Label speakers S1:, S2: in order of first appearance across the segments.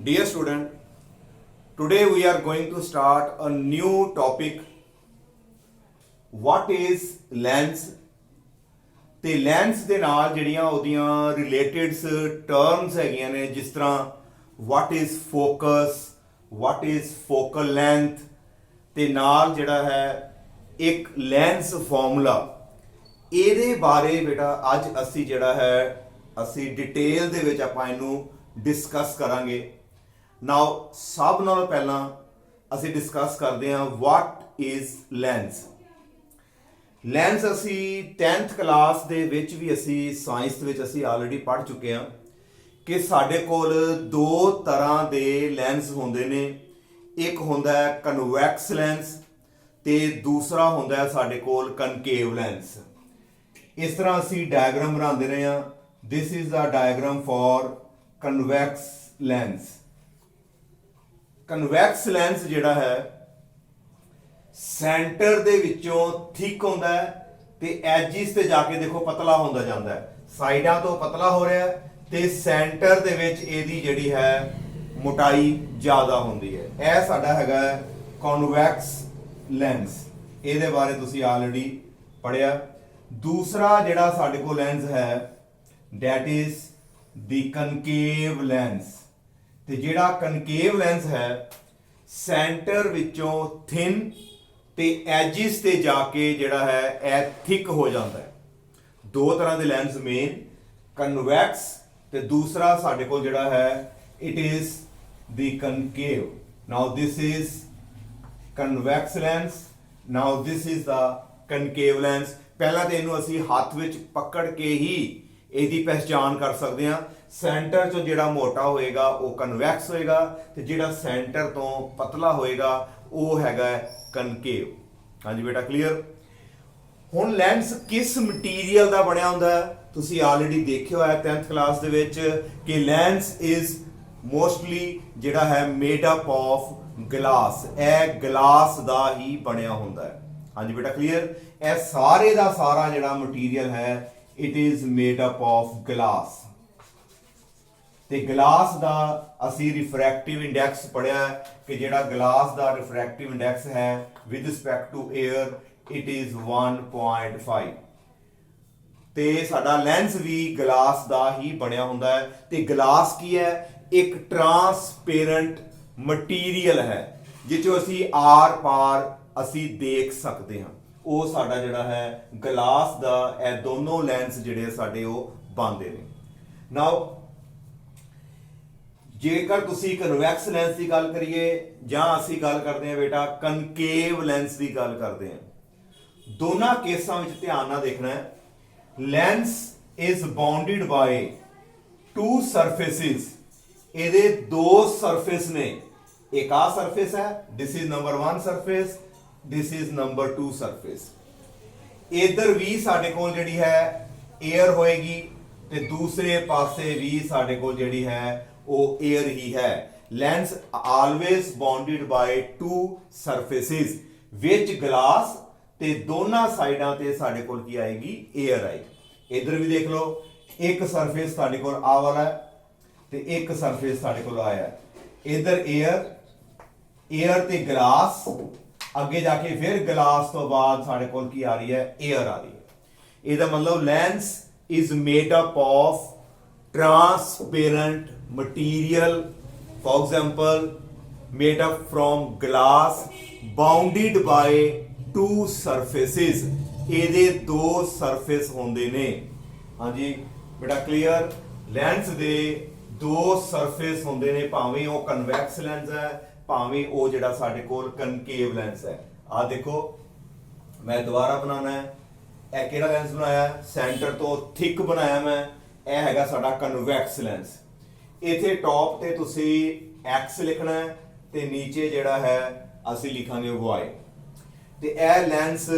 S1: Dear student, today we are going to start a new topic. What is lens? ਤੇ lens ਦੇ ਨਾਲ ਜਿਹੜੀਆਂ ਉਹਦੀਆਂ ਰਿਲੇਟਿਡਸ ਟਰਮਸ ਹੈਗੀਆਂ ਨੇ, ਜਿਸ ਤਰ੍ਹਾਂ what is focus, what is focal length, ਤੇ ਨਾਲ ਜਿਹੜਾ ਹੈ ਇੱਕ ਲੈਂਸ ਫਾਰਮੂਲਾ। ਇਹਦੇ ਬਾਰੇ ਬੇਟਾ ਅੱਜ ਅਸੀਂ ਜਿਹੜਾ ਹੈ ਅਸੀਂ ਡਿਟੇਲ ਦੇ ਵਿੱਚ ਆਪਾਂ ਇਹਨੂੰ ਡਿਸਕਸ ਕਰਾਂਗੇ। ਨਾਓ ਸਭ ਨਾਲੋਂ ਪਹਿਲਾਂ ਅਸੀਂ ਡਿਸਕਸ ਕਰਦੇ ਹਾਂ what is lens। ਲੈਂਸ ਅਸੀਂ 10th ਕਲਾਸ ਦੇ ਵਿੱਚ ਵੀ ਅਸੀਂ ਸਾਇੰਸ ਦੇ ਵਿੱਚ ਅਸੀਂ ਆਲਰੇਡੀ ਪੜ੍ਹ ਚੁੱਕੇ ਹਾਂ ਕਿ ਸਾਡੇ ਕੋਲ ਦੋ ਤਰ੍ਹਾਂ ਦੇ ਲੈਂਸ ਹੁੰਦੇ ਨੇ। ਇੱਕ ਹੁੰਦਾ ਹੈ ਕਨਵੈਕਸ ਲੈਂਸ ਤੇ ਦੂਸਰਾ ਹੁੰਦਾ ਹੈ ਸਾਡੇ ਕੋਲ ਕਨਕੇਵ ਲੈਂਸ। ਇਸ ਤਰ੍ਹਾਂ ਅਸੀਂ ਡਾਇਗਰਾਮ ਬਣਾਉਂਦੇ ਰਹੇ ਹਾਂ। This is the diagram for convex lens. Convex lens ਜਿਹੜਾ ਹੈ ਸੈਂਟਰ ਦੇ ਵਿੱਚੋਂ ਥਿਕ ਹੁੰਦਾ ਹੈ ਤੇ ਐਜਿਸ ਤੇ ਜਾ ਕੇ ਦੇਖੋ ਪਤਲਾ ਹੁੰਦਾ ਜਾਂਦਾ ਹੈ। ਸਾਈਡਾਂ ਤੋਂ ਪਤਲਾ ਹੋ ਰਿਹਾ ਤੇ ਸੈਂਟਰ ਦੇ ਵਿੱਚ ਇਹਦੀ ਜਿਹੜੀ ਹੈ ਮੋਟਾਈ ਜ਼ਿਆਦਾ ਹੁੰਦੀ ਹੈ। ਇਹ ਸਾਡਾ ਹੈਗਾ ਕਨਵੈਕਸ ਲੈਂਸ। ਇਹਦੇ ਬਾਰੇ ਤੁਸੀਂ ਆਲਰੇਡੀ ਪੜ੍ਹਿਆ। ਦੂਸਰਾ ਜਿਹੜਾ ਸਾਡੇ ਕੋਲ ਲੈਂਸ ਹੈ that is the concave lens। ਤੇ ਜਿਹੜਾ ਕਨਕੇਵ ਲੈਂਸ ਹੈ ਸੈਂਟਰ ਵਿੱਚੋਂ ਥਿਨ ਤੇ ਐਜਿਸ ਤੇ ਜਾ ਕੇ ਜਿਹੜਾ ਹੈ ਇਹ ਥਿਕ ਹੋ ਜਾਂਦਾ ਹੈ। ਦੋ ਤਰ੍ਹਾਂ ਦੇ ਲੈਂਸ ਮੇਨ, ਕਨਵੈਕਸ ਤੇ ਦੂਸਰਾ ਸਾਡੇ ਕੋਲ ਜਿਹੜਾ ਹੈ it is the concave. Now this is convex lens, now this is the concave lens. ਪਹਿਲਾਂ ਤੇ ਇਹਨੂੰ ਅਸੀਂ ਹੱਥ ਵਿੱਚ ਪਕੜ ਕੇ ਹੀ ਇਹਦੀ ਪਹਿਚਾਣ ਕਰ ਸਕਦੇ ਹਾਂ। ਸੈਂਟਰ ਚੋਂ ਜਿਹੜਾ ਮੋਟਾ ਹੋਏਗਾ ਉਹ ਕਨਵੈਕਸ ਹੋਏਗਾ ਤੇ ਜਿਹੜਾ ਸੈਂਟਰ ਤੋਂ ਪਤਲਾ ਹੋਏਗਾ ਉਹ ਹੈਗਾ ਕਨਕੇਵ। ਹਾਂਜੀ ਬੇਟਾ ਕਲੀਅਰ। ਹੁਣ ਲੈਂਸ ਕਿਸ ਮਟੀਰੀਅਲ ਦਾ ਬਣਿਆ ਹੁੰਦਾ ਹੈ ਤੁਸੀਂ ਆਲਰੇਡੀ ਦੇਖਿਆ ਹੋਇਆ 10th ਕਲਾਸ ਦੇ ਵਿੱਚ ਕਿ ਲੈਂਸ ਇਜ਼ ਮੋਸਟਲੀ ਜਿਹੜਾ ਹੈ ਮੇਡ ਅਪ ਆਫ ਗਲਾਸ। ਇਹ ਗਲਾਸ ਦਾ ਹੀ ਬਣਿਆ ਹੁੰਦਾ ਹੈ। ਹਾਂਜੀ ਬੇਟਾ ਕਲੀਅਰ। ਇਹ ਸਾਰੇ ਦਾ ਸਾਰਾ ਜਿਹੜਾ ਮਟੀਰੀਅਲ ਹੈ it is made up of glass. ਤੇ ਗਲਾਸ ਦਾ ਅਸੀਂ ਰਿਫਰੈਕਟਿਵ ਇੰਡੈਕਸ ਪੜਿਆ ਕਿ ਜਿਹੜਾ ਗਲਾਸ ਦਾ ਰਿਫਰੈਕਟਿਵ ਇੰਡੈਕਸ ਹੈ with respect to air it is 1.5। ਤੇ ਸਾਡਾ ਲੈਂਸ ਵੀ ਗਲਾਸ ਦਾ ਹੀ ਬਣਿਆ ਹੁੰਦਾ ਹੈ। ਤੇ ਗਲਾਸ ਕੀ ਹੈ? ਇੱਕ ਟਰਾਂਸਪੇਰੈਂਟ ਮਟੀਰੀਅਲ ਹੈ ਜਿਸ ਚੋਂ ਅਸੀਂ ਆਰ ਪਾਰ ਅਸੀਂ ਦੇਖ ਸਕਦੇ ਹਾਂ। ਉਹ ਸਾਡਾ ਜਿਹੜਾ ਹੈ ਗਲਾਸ ਦਾ ਇਹ ਦੋਨੋਂ ਲੈਂਸ ਜਿਹੜੇ ਸਾਡੇ ਉਹ ਬਣਦੇ ਨੇ। ਨਾਓ ਜੇਕਰ ਤੁਸੀਂ ਕਨਵੈਕਸ ਲੈਂਸ ਦੀ ਗੱਲ ਕਰੀਏ ਜਾਂ ਅਸੀਂ ਗੱਲ ਕਰਦੇ ਹਾਂ ਬੇਟਾ ਕਨਕੇਵ ਲੈਂਸ ਦੀ ਗੱਲ ਕਰਦੇ ਹਾਂ, ਦੋਨਾਂ ਕੇਸਾਂ ਵਿੱਚ ਧਿਆਨ ਨਾਲ ਦੇਖਣਾ ਹੈ। Lens is bounded by two surfaces. ਇਹਦੇ ਦੋ ਸਰਫੇਸ ਨੇ। ਇੱਕ ਆ ਸਰਫੇਸ ਹੈ, this is number 1 surface, this is number 2 surface. ਇਧਰ ਵੀ ਸਾਡੇ ਕੋਲ ਜਿਹੜੀ ਹੈ 에ਅਰ ਹੋਏਗੀ ਤੇ ਦੂਸਰੇ ਪਾਸੇ ਵੀ ਸਾਡੇ ਕੋਲ ਜਿਹੜੀ ਹੈ ਉਹ 에ਅਰ ਹੀ ਹੈ। Lens always bounded by two ਸਰਫੇਸਿਸ ਵਿੱਚ ਗਲਾਸ ਤੇ ਦੋਨਾਂ ਸਾਈਡਾਂ ਤੇ ਸਾਡੇ ਕੋਲ ਕੀ ਆਏਗੀ? 에ਅਰ ਆਏਗੀ। ਇਧਰ ਵੀ ਦੇਖ ਲਓ, ਇੱਕ ਸਰਫੇਸ ਸਾਡੇ ਕੋਲ ਆ ਵਾਲਾ ਹੈ ਤੇ ਇੱਕ ਸਰਫੇਸ ਸਾਡੇ ਕੋਲ ਆਇਆ ਹੈ। ਇਧਰ 에ਅਰ ਤੇ ਗਲਾਸ, ਅੱਗੇ ਜਾ ਕੇ ਫਿਰ ਗਲਾਸ ਤੋਂ ਬਾਅਦ ਸਾਡੇ ਕੋਲ ਕੀ ਆ ਰਹੀ ਹੈ? 에ਅਰ ਆ ਰਹੀ ਹੈ। ਇਹਦਾ ਮਤਲਬ lens is made up of transparent material, for example made up from glass bounded by two surfaces। ਇਹਦੇ ਦੋ ਸਰਫੇਸ ਹੁੰਦੇ ਨੇ। ਹਾਂਜੀ ਬੇਟਾ ਕਲੀਅਰ। ਲੈਂਸ ਦੇ ਦੋ ਸਰਫੇਸ ਹੁੰਦੇ ਨੇ, ਭਾਵੇਂ ਉਹ ਕਨਵੈਕਸ ਲੈਂਸ ਹੈ ਭਾਵੇਂ ਉਹ ਜਿਹੜਾ ਸਾਡੇ ਕੋਲ ਕਨਕੇਵ ਲੈਂਸ ਹੈ। ਆਹ ਦੇਖੋ ਮੈਂ ਦੁਬਾਰਾ ਬਣਾਉਣਾ ਹੈ। ਇਹ ਕਿਹੜਾ ਲੈਂਸ ਬਣਾਇਆ? ਸੈਂਟਰ ਤੋਂ ਥਿਕ ਬਣਾਇਆ ਮੈਂ। ਇਹ ਹੈਗਾ ਸਾਡਾ ਕਨਵੈਕਸ ਲੈਂਸ। ਇੱਥੇ ਟੌਪ ਤੇ ਤੁਸੀਂ x ਲਿਖਣਾ ਹੈ ਤੇ ਨੀਚੇ ਜਿਹੜਾ ਹੈ ਅਸੀਂ ਲਿਖਾਂਗੇ y। ਤੇ ਇਹ ਲੈਂਸ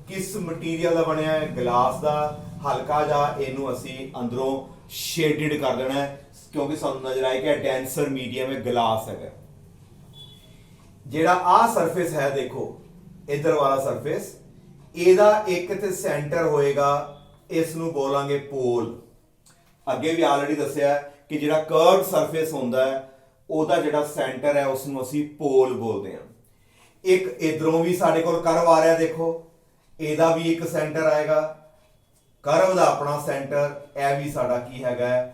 S1: ਕਿਸ ਮਟੀਰੀਅਲ ਦਾ ਬਣਿਆ ਹੈ? ਗਲਾਸ ਦਾ। ਹਲਕਾ ਜਿਹਾ ਇਹਨੂੰ ਅਸੀਂ ਅੰਦਰੋਂ ਸ਼ੇਡਡ ਕਰ ਦੇਣਾ ਹੈ ਕਿਉਂਕਿ ਸਾਨੂੰ ਨਜ਼ਰ ਆਏ ਕਿ ਡੈਂਸਰ ਮੀਡੀਅਮ ਹੈ, ਗਲਾਸ ਹੈਗਾ। ਜਿਹੜਾ ਆਹ ਸਰਫੇਸ ਹੈ ਦੇਖੋ, ਇਧਰ ਵਾਲਾ ਸਰਫੇਸ, ਇਹਦਾ ਇੱਕ ਤੇ ਸੈਂਟਰ ਹੋਏਗਾ, ਇਸ ਨੂੰ ਬੋਲਾਂਗੇ ਪੋਲ। ਅੱਗੇ ਵੀ ਆਲਰੇਡੀ ਦੱਸਿਆ ਕਿ ਜਿਹੜਾ ਕਰਵਡ ਸਰਫੇਸ ਹੁੰਦਾ ਹੈ ਉਹਦਾ ਜਿਹੜਾ ਸੈਂਟਰ ਹੈ ਉਸ ਨੂੰ ਅਸੀਂ ਪੋਲ ਬੋਲਦੇ ਹਾਂ। ਇੱਕ ਇਧਰੋਂ ਵੀ ਸਾਡੇ ਕੋਲ ਕਰਵ ਆ ਰਿਹਾ, ਦੇਖੋ ਇਹਦਾ ਵੀ ਇੱਕ ਸੈਂਟਰ ਆਏਗਾ, ਕਰਵ ਦਾ ਆਪਣਾ ਸੈਂਟਰ, ਇਹ ਵੀ ਸਾਡਾ ਕੀ ਹੈਗਾ,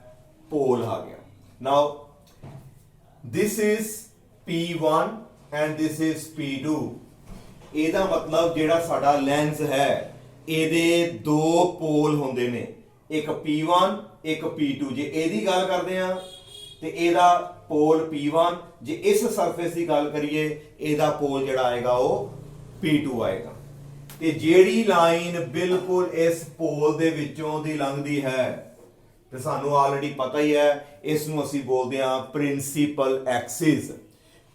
S1: ਪੋਲ ਆ ਗਿਆ। ਨਾਓ this is P1 and this is P2। ਇਹਦਾ ਮਤਲਬ ਜਿਹੜਾ ਸਾਡਾ ਲੈਂਸ ਹੈ ਇਹਦੇ ਦੋ ਪੋਲ ਹੁੰਦੇ ਨੇ, ਇੱਕ P1 ਇੱਕ P2। ਜੇ ਇਹਦੀ ਗੱਲ ਕਰਦੇ ਆ ਤੇ ਇਹਦਾ ਪੋਲ P1, ਜੇ ਇਸ ਸਰਫੇਸ ਦੀ ਗੱਲ ਕਰੀਏ ਇਹਦਾ ਪੋਲ ਜਿਹੜਾ ਆਏਗਾ ਉਹ P2 ਆਏਗਾ। ਤੇ ਜਿਹੜੀ ਲਾਈਨ ਬਿਲਕੁਲ ਇਸ ਪੋਲ ਦੇ ਵਿੱਚੋਂ ਦੀ ਲੰਘਦੀ ਹੈ ਤੇ ਸਾਨੂੰ ਆਲਰੇਡੀ ਪਤਾ ਹੀ ਹੈ, ਇਸ ਨੂੰ ਅਸੀਂ ਬੋਲਦੇ ਹਾਂ ਪ੍ਰਿੰਸੀਪਲ ਐਕਸਿਸ।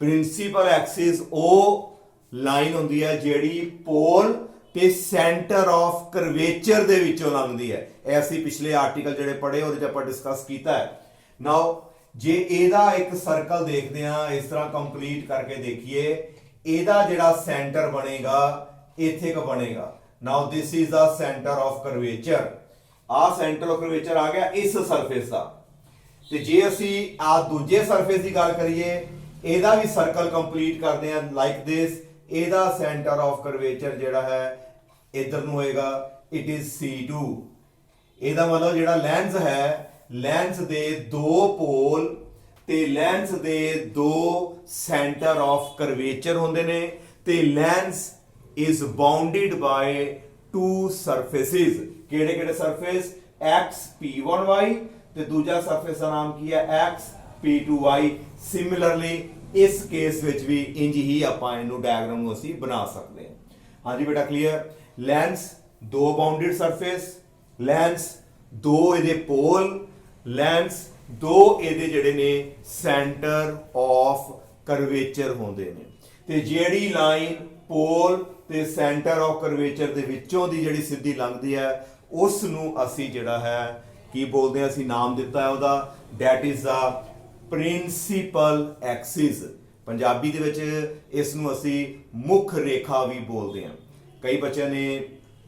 S1: ਪ੍ਰਿੰਸੀਪਲ ਐਕਸਿਸ ਉਹ ਲਾਈਨ ਹੁੰਦੀ ਹੈ ਜਿਹੜੀ ਪੋਲ ਤੇ ਸੈਂਟਰ ਆਫ ਕਰਵੇਚਰ ਦੇ ਵਿੱਚੋਂ ਲੰਘਦੀ ਹੈ। ਇਹ ਅਸੀਂ ਪਿਛਲੇ ਆਰਟੀਕਲ ਜਿਹੜੇ ਪੜ੍ਹੇ ਉਹਦੇ 'ਚ ਆਪਾਂ ਡਿਸਕਸ ਕੀਤਾ ਹੈ। ਨਾਓ ਜੇ ਇਹਦਾ ਇੱਕ ਸਰਕਲ ਦੇਖਦੇ ਹਾਂ, ਇਸ ਤਰ੍ਹਾਂ ਕੰਪਲੀਟ ਕਰਕੇ ਦੇਖੀਏ, ਇਹਦਾ ਜਿਹੜਾ ਸੈਂਟਰ ਬਣੇਗਾ ਇੱਥੇ ਕ ਬਣੇਗਾ। Now this is the centre of curvature. ਆ ਸੈਂਟਰ ਆਫ ਕਰਵੇਚਰ ਆ ਗਿਆ ਇਸ ਸਰਫੇਸ ਦਾ। ਤੇ ਜੇ ਅਸੀਂ ਆ ਦੂਜੇ ਸਰਫੇਸ ਦੀ ਗੱਲ ਕਰੀਏ, ਇਹਦਾ ਵੀ ਸਰਕਲ ਕੰਪਲੀਟ ਕਰਦੇ ਆ ਲਾਈਕ ਦਿਸ। ਇਹਦਾ ਸੈਂਟਰ ਆਫ ਕਰਵੇਚਰ ਜਿਹੜਾ ਹੈ ਇਧਰ ਨੂੰ ਹੋਏਗਾ, ਇਟ ਇਜ਼ C2। ਇਹਦਾ ਮਤਲਬ ਜਿਹੜਾ ਲੈਂਸ ਹੈ, ਲੈਂਸ ਦੇ ਦੋ ਪੋਲ ਤੇ ਲੈਂਸ ਦੇ ਦੋ ਸੈਂਟਰ ਆਫ ਕਰਵੇਚਰ ਹੁੰਦੇ ਨੇ ਤੇ lens is bounded by two surfaces। ਕਿਹੜੇ ਕਿਹੜੇ ਸਰਫੇਸ, x P1y ਤੇ ਦੂਜਾ ਸਰਫੇਸ ਦਾ ਨਾਮ ਕੀ ਹੈ, x P2y। ਸਿਮਿਲਰਲੀ ਇਸ ਕੇਸ ਵਿੱਚ ਵੀ ਇੰਜ ਹੀ ਆਪਾਂ ਇਹਨੂੰ ਡਾਇਗਰਾਮ ਨੂੰ ਅਸੀਂ ਬਣਾ ਸਕਦੇ ਹਾਂ। ਹਾਂਜੀ ਬੇਟਾ ਕਲੀਅਰ। ਲੈਂਸ ਦੋ ਬਾਉਂਡਡ ਸਰਫੇਸ, ਲੈਂਸ ਦੋ ਇਹਦੇ ਪੋਲ, ਲੈਂਸ ਦੋ ਇਹਦੇ ਜਿਹੜੇ ਨੇ ਸੈਂਟਰ ਆਫ ਕਰਵੇਚਰ ਹੁੰਦੇ ਨੇ। ਤੇ ਜਿਹੜੀ ਲਾਈਨ ਪੋਲ ਤੇ ਸੈਂਟਰ ਆਫ ਕਰਵੇਚਰ ਦੇ ਵਿੱਚੋਂ ਦੀ ਜਿਹੜੀ ਸਿੱਧੀ ਲੰਘਦੀ ਹੈ ਉਸ ਨੂੰ ਅਸੀਂ ਜਿਹੜਾ ਹੈ ਕੀ ਬੋਲਦੇ ਹਾਂ, ਅਸੀਂ ਨਾਮ ਦਿੱਤਾ ਹੈ ਉਹਦਾ, that is the principal axis. Punjabi ਦੇ ਵਿੱਚ ਇਸ ਨੂੰ ਅਸੀਂ ਮੁੱਖ ਰੇਖਾ ਵੀ ਬੋਲਦੇ ਹਾਂ। ਕਈ ਬੱਚਿਆਂ ਨੇ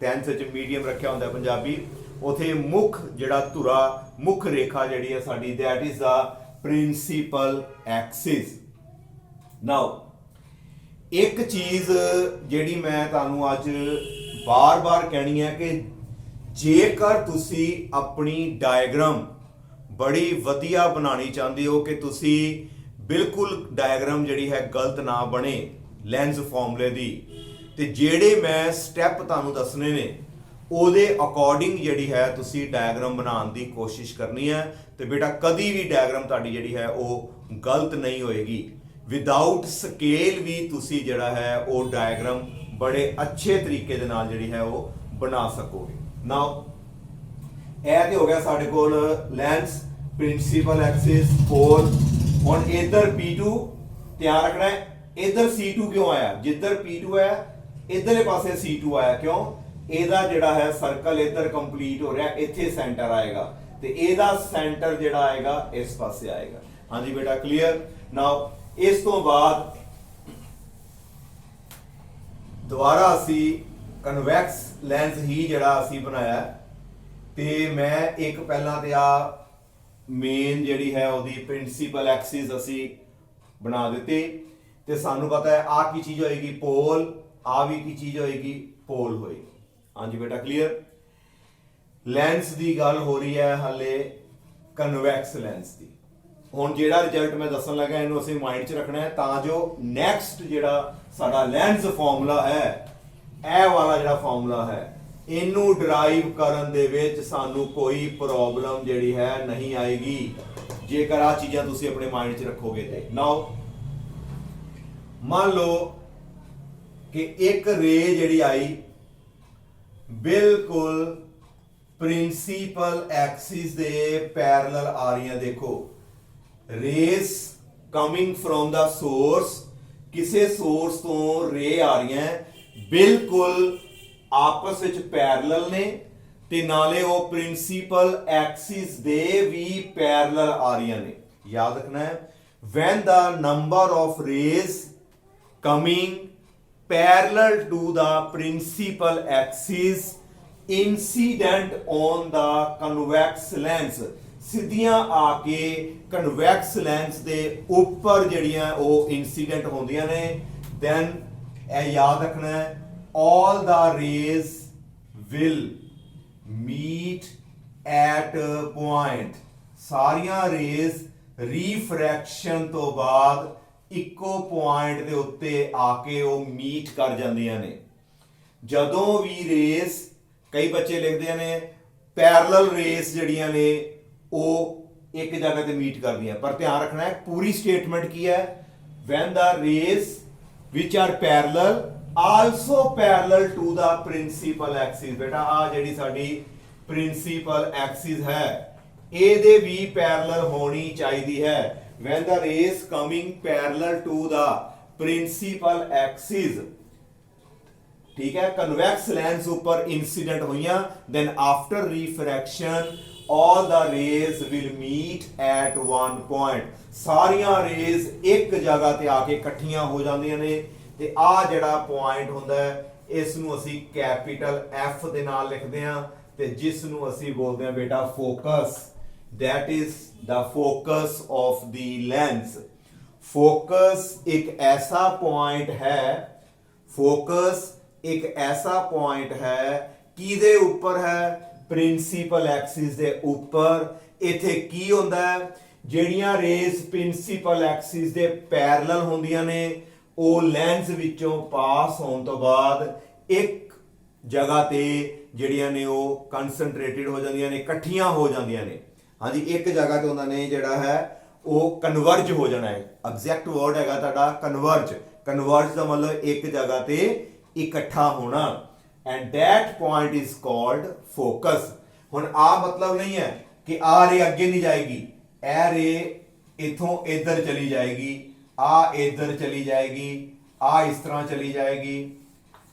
S1: 10th ਵਿੱਚ ਮੀਡੀਅਮ ਰੱਖਿਆ ਹੁੰਦਾ ਪੰਜਾਬੀ, ਉਥੇ ਮੁੱਖ ਜਿਹੜਾ ਧੁਰਾ, ਮੁੱਖ ਰੇਖਾ ਜਿਹੜੀ ਹੈ ਸਾਡੀ, that is the principal axis. Now ਇੱਕ ਚੀਜ਼ ਜਿਹੜੀ ਮੈਂ ਤੁਹਾਨੂੰ ਅੱਜ ਬਾਰ-ਬਾਰ ਕਹਿਣੀ ਹੈ ਕਿ ਜੇਕਰ ਤੁਸੀਂ ਆਪਣੀ ਡਾਇਗਰਾਮ ਬੜੀ ਵਧੀਆ ਬਣਾਉਣੀ ਚਾਹੁੰਦੇ ਹੋ ਕਿ ਤੁਸੀਂ ਬਿਲਕੁਲ ਡਾਇਗਰਾਮ ਜਿਹੜੀ ਹੈ ਗਲਤ ਨਾ ਬਣੇ ਲੈਂਸ ਫਾਰਮੂਲੇ ਦੀ, ਤੇ ਜਿਹੜੇ ਮੈਂ ਸਟੈਪ ਤੁਹਾਨੂੰ ਦੱਸਣੇ ਨੇ ਉਹਦੇ ਅਕੋਰਡਿੰਗ ਜਿਹੜੀ ਹੈ ਤੁਸੀਂ ਡਾਇਗਰਾਮ ਬਣਾਉਣ ਦੀ ਕੋਸ਼ਿਸ਼ ਕਰਨੀ ਹੈ। ਤੇ ਬੇਟਾ ਕਦੀ ਵੀ ਡਾਇਗਰਾਮ ਤੁਹਾਡੀ ਜਿਹੜੀ ਹੈ ਉਹ ਗਲਤ ਨਹੀਂ ਹੋਏਗੀ। ਵਿਦਆਊਟ ਸਕੇਲ ਵੀ ਤੁਸੀਂ ਜਿਹੜਾ ਹੈ ਉਹ ਡਾਇਗਰਾਮ ਬੜੇ ਅੱਛੇ ਤਰੀਕੇ ਦੇ ਨਾਲ ਜਿਹੜੀ ਹੈ ਉਹ ਬਣਾ ਸਕੋਗੇ। ਨਾਓ ਇਹ ਤੇ ਹੋ ਗਿਆ ਸਾਡੇ ਕੋਲ ਲੈਂਸ, ਪ੍ਰਿੰਸੀਪਲ ਐਕਸਿਸ, ਪੋਲ। ਹੁਣ ਇਧਰ P2 ਧਿਆਨ ਰੱਖਣਾ ਹੈ, ਇਧਰ C2 ਕਿਉਂ ਆਇਆ, ਜਿੱਧਰ P2 ਹੈ ਇਧਰਲੇ ਪਾਸੇ C2 ਆਇਆ, ਕਿਉਂ? ਇਹਦਾ ਜਿਹੜਾ ਹੈ ਸਰਕਲ ਇਧਰ ਕੰਪਲੀਟ ਹੋ ਰਿਹਾ, ਇੱਥੇ ਸੈਂਟਰ ਆਏਗਾ ਤੇ ਇਹਦਾ ਸੈਂਟਰ ਜਿਹੜਾ ਆਏਗਾ ਇਸ ਪਾਸੇ ਆਏਗਾ। ਹਾਂਜੀ ਬੇਟਾ ਕਲੀਅਰ। ਨਾਓ ਇਸ ਤੋਂ ਬਾਅਦ ਦੁਬਾਰਾ ਅਸੀਂ ਕਨਵੈਕਸ ਲੈਂਸ ਹੀ ਜਿਹੜਾ ਅਸੀਂ ਬਣਾਇਆ ਤੇ ਮੈਂ ਇੱਕ ਪਹਿਲਾਂ ਤੇ ਆ ਮੇਨ ਜਿਹੜੀ ਹੈ ਉਹਦੀ ਪ੍ਰਿੰਸੀਪਲ ਐਕਸਿਸ ਅਸੀਂ ਬਣਾ ਦਿੱਤੀ ਤੇ ਸਾਨੂੰ ਪਤਾ ਹੈ ਆ ਕੀ ਚੀਜ਼ ਹੋਏਗੀ, ਪੋਲ, ਆ ਵੀ ਕੀ ਚੀਜ਼ ਹੋਏਗੀ, ਪੋਲ ਹੋਏਗੀ। ਹਾਂਜੀ ਬੇਟਾ ਕਲੀਅਰ। ਲੈਂਸ ਦੀ ਗੱਲ ਹੋ ਰਹੀ ਹੈ ਹਾਲੇ ਕਨਵੈਕਸ ਲੈਂਸ ਦੀ। ਹੁਣ ਜਿਹੜਾ ਰਿਜ਼ਲਟ ਮੈਂ ਦੱਸਣ ਲੱਗਾ ਇਹਨੂੰ ਅਸੀਂ ਮਾਈਂਡ 'ਚ ਰੱਖਣਾ ਹੈ ਤਾਂ ਜੋ ਨੈਕਸਟ ਜਿਹੜਾ ਸਾਡਾ ਲੈਂਸ ਫਾਰਮੂਲਾ ਹੈ, ਇਹ ਵਾਲਾ ਜਿਹੜਾ ਫਾਰਮੂਲਾ ਹੈ, ਇਹਨੂੰ ਡਰਾਈਵ ਕਰਨ ਦੇ ਵਿੱਚ ਸਾਨੂੰ ਕੋਈ ਪ੍ਰੋਬਲਮ ਜਿਹੜੀ ਹੈ ਨਹੀਂ ਆਏਗੀ ਜੇਕਰ ਆ ਚੀਜ਼ਾਂ ਤੁਸੀਂ ਆਪਣੇ ਮਾਈਂਡ 'ਚ ਰੱਖੋਗੇ ਤੇ। ਨਾਓ ਮੰਨ ਲਓ ਕਿ ਇੱਕ ਰੇ ਜਿਹੜੀ ਆਈ ਬਿਲਕੁਲ ਪ੍ਰਿੰਸੀਪਲ ਐਕਸਿਸ ਦੇ ਪੈਰਲਲ ਆ ਰਹੀਆਂ। ਦੇਖੋ race coming from the source, ਕਿਸੇ ਸੋਰਸ ਤੋਂ ਰੇ ਆ ਰਹੀਆਂ ਬਿਲਕੁਲ ਆਪਸ ਵਿੱਚ ਪੈਰਲਲ ਨੇ ਤੇ ਨਾਲੇ ਉਹ ਪ੍ਰਿੰਸੀਪਲ ਐਕਸਿਸ ਦੇ ਵੀ ਪੈਰਲਲ ਆ ਰਹੀਆਂ ਨੇ। ਯਾਦ ਰੱਖਣਾ ਹੈ when the number of rays coming parallel to the principal axis incident on the convex lens, ਸਿੱਧੀਆਂ ਆ ਕੇ ਕਨਵੈਕਸ ਲੈਂਸ ਦੇ ਉੱਪਰ ਜਿਹੜੀਆਂ ਉਹ ਇਨਸੀਡੈਂਟ ਹੁੰਦੀਆਂ ਨੇ। ਦੈਨ ਇਹ ਯਾਦ ਰੱਖਣਾ ਹੈ, all the rays will meet at point। ਸਾਰੀਆਂ ਰੇਜ਼ ਰਿਫਰੈਕਸ਼ਨ ਤੋਂ ਬਾਅਦ ਇੱਕੋ ਪੁਆਇੰਟ ਦੇ ਉੱਤੇ ਆ ਕੇ ਉਹ ਮੀਟ ਕਰ ਜਾਂਦੀਆਂ ਨੇ। ਜਦੋਂ ਵੀ ਰੇਸ, ਕਈ ਬੱਚੇ ਲਿਖਦੇ ਨੇ ਪੈਰਲਲ ਰੇਸ ਜਿਹੜੀਆਂ ਨੇ ਉਹ ਇੱਕ ਜਗ੍ਹਾ ਤੇ ਮੀਟ ਕਰਦੀਆਂ, ਪਰ ਧਿਆਨ ਰੱਖਣਾ ਹੈ ਪੂਰੀ ਸਟੇਟਮੈਂਟ ਕੀ ਹੈ, when the rays which are parallel also parallel to the principal axis। ਬੇਟਾ ਆ ਜਿਹੜੀ ਸਾਡੀ ਪ੍ਰਿੰਸੀਪਲ ਐਕਸਿਸ ਹੈ ਇਹਦੇ ਵੀ ਪੈਰਲਲ ਹੋਣੀ ਚਾਹੀਦੀ ਹੈ। when the rays coming parallel to the principal axis, ठीक है, कन्वेक्स लेंस ऊपर incident हुईयां, then after refraction all the rays will meet at one point। ਸਾਰੀਆਂ ਰੇਜ਼ ਇੱਕ ਜਗ੍ਹਾ ਤੇ ਆ ਕੇ ਇਕੱਠੀਆਂ ਹੋ ਜਾਂਦੀਆਂ ਨੇ ਤੇ ਆ ਜਿਹੜਾ ਪੁਆਇੰਟ ਹੁੰਦਾ ਹੈ ਇਸ ਨੂੰ ਅਸੀਂ ਕੈਪੀਟਲ F ਦੇ ਨਾਲ ਲਿਖਦੇ ਹਾਂ ਤੇ ਜਿਸ ਨੂੰ ਅਸੀਂ ਬੋਲਦੇ ਹਾਂ ਬੇਟਾ focus. that is the focus of the lens। focus एक ऐसा पॉइंट है, focus एक ऐसा पॉइंट है किदे ऊपर है, प्रिंसीपल एक्सिस दे ऊपर। इथे की होंदा है, ਜਿਹੜੀਆਂ ਰੇਜ਼ ਪ੍ਰਿੰਸੀਪਲ ਐਕਸਿਸ ਦੇ ਪੈਰਲਲ ਹੁੰਦੀਆਂ ਨੇ ਉਹ ਲੈਂਸ ਵਿੱਚੋਂ ਪਾਸ ਹੋਣ ਤੋਂ ਬਾਅਦ ਇੱਕ ਜਗ੍ਹਾ ਤੇ ਜਿਹੜੀਆਂ ਨੇ ਉਹ ਕਨਸੈਂਟਰੇਟਿਡ ਹੋ ਜਾਂਦੀਆਂ ਨੇ, ਇਕੱਠੀਆਂ ਹੋ ਜਾਂਦੀਆਂ ਨੇ। ਹਾਂਜੀ, ਇੱਕ ਜਗ੍ਹਾ ਤੇ ਉਹਨਾਂ ਨੇ ਜਿਹੜਾ ਹੈ ਉਹ ਕਨਵਰਜ ਹੋ ਜਾਣਾ ਹੈ। ਐਗਜ਼ੈਕਟ ਵਰਡ ਹੈਗਾ ਤੁਹਾਡਾ ਕਨਵਰਜ। ਕਨਵਰਜ ਦਾ ਮਤਲਬ ਇੱਕ ਜਗ੍ਹਾ ਤੇ ਇਕੱਠਾ ਹੋਣਾ, and that point is called focus. ਹੁਣ ਆ ਮਤਲਬ ਨਹੀਂ ਹੈ ਕਿ ਆ ਰੇ ਅੱਗੇ ਨਹੀਂ ਜਾਏਗੀ, ਇਹ ਰੇ ਇਥੋਂ ਇੱਧਰ ਚਲੀ ਜਾਏਗੀ, ਆ ਇੱਧਰ ਚਲੀ ਜਾਏਗੀ, ਆ ਇਸ ਤਰ੍ਹਾਂ ਚਲੀ ਜਾਏਗੀ।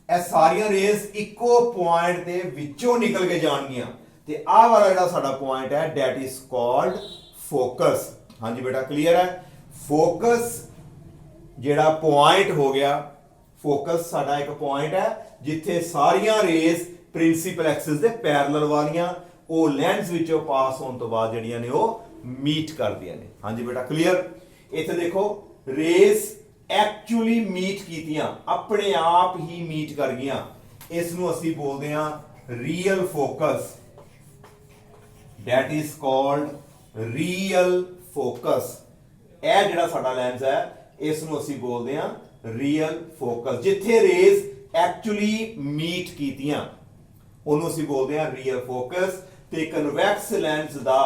S1: ਇਹ ਸਾਰੀਆਂ ਰੇਜ਼ ਇੱਕੋ ਪੁਆਇੰਟ ਦੇ ਵਿੱਚੋਂ ਨਿਕਲ ਕੇ ਜਾਣਗੀਆਂ ਤੇ ਆਹ ਵਾਲਾ ਜਿਹੜਾ ਸਾਡਾ ਪੁਆਇੰਟ ਹੈ that is called focus। ਹਾਂਜੀ ਬੇਟਾ ਕਲੀਅਰ ਹੈ। ਫੋਕਸ ਜਿਹੜਾ ਪੁਆਇੰਟ ਹੋ ਗਿਆ, ਫੋਕਸ ਸਾਡਾ ਇੱਕ ਪੁਆਇੰਟ ਹੈ ਜਿੱਥੇ ਸਾਰੀਆਂ ਰੇਜ਼ ਪ੍ਰਿੰਸੀਪਲ ਐਕਸਿਸ ਦੇ ਪੈਰਲਲ ਵਾਲੀਆਂ ਉਹ ਲੈਂਸ ਵਿੱਚੋਂ ਪਾਸ ਹੋਣ ਤੋਂ ਬਾਅਦ ਜਿਹੜੀਆਂ ਨੇ ਉਹ ਮੀਟ ਕਰਦੀਆਂ ਨੇ। ਹਾਂਜੀ ਬੇਟਾ ਕਲੀਅਰ। ਇੱਥੇ ਦੇਖੋ ਰੇਜ਼ ਐਕਚੁਅਲੀ ਮੀਟ ਕੀਤੀਆਂ, ਆਪਣੇ ਆਪ ਹੀ ਮੀਟ ਕਰ ਗਈਆਂ, ਇਸ ਨੂੰ ਅਸੀਂ ਬੋਲਦੇ ਹਾਂ real focus. that is called real focus। ਇਹ ਜਿਹੜਾ ਸਾਡਾ ਲੈਂਸ ਹੈ ਇਸ ਨੂੰ ਅਸੀਂ ਬੋਲਦੇ ਹਾਂ ਰੀਅਲ ਫੋਕਸ। ਜਿੱਥੇ ਰੇਜ਼ ਐਕਚੁਅਲੀ ਮੀਟ ਕੀਤੀਆਂ ਉਹਨੂੰ ਅਸੀਂ ਬੋਲਦੇ ਹਾਂ ਰੀਅਲ ਫੋਕਸ। ਤੇ ਕਨਵੈਕਸ ਲੈਂਸ ਦਾ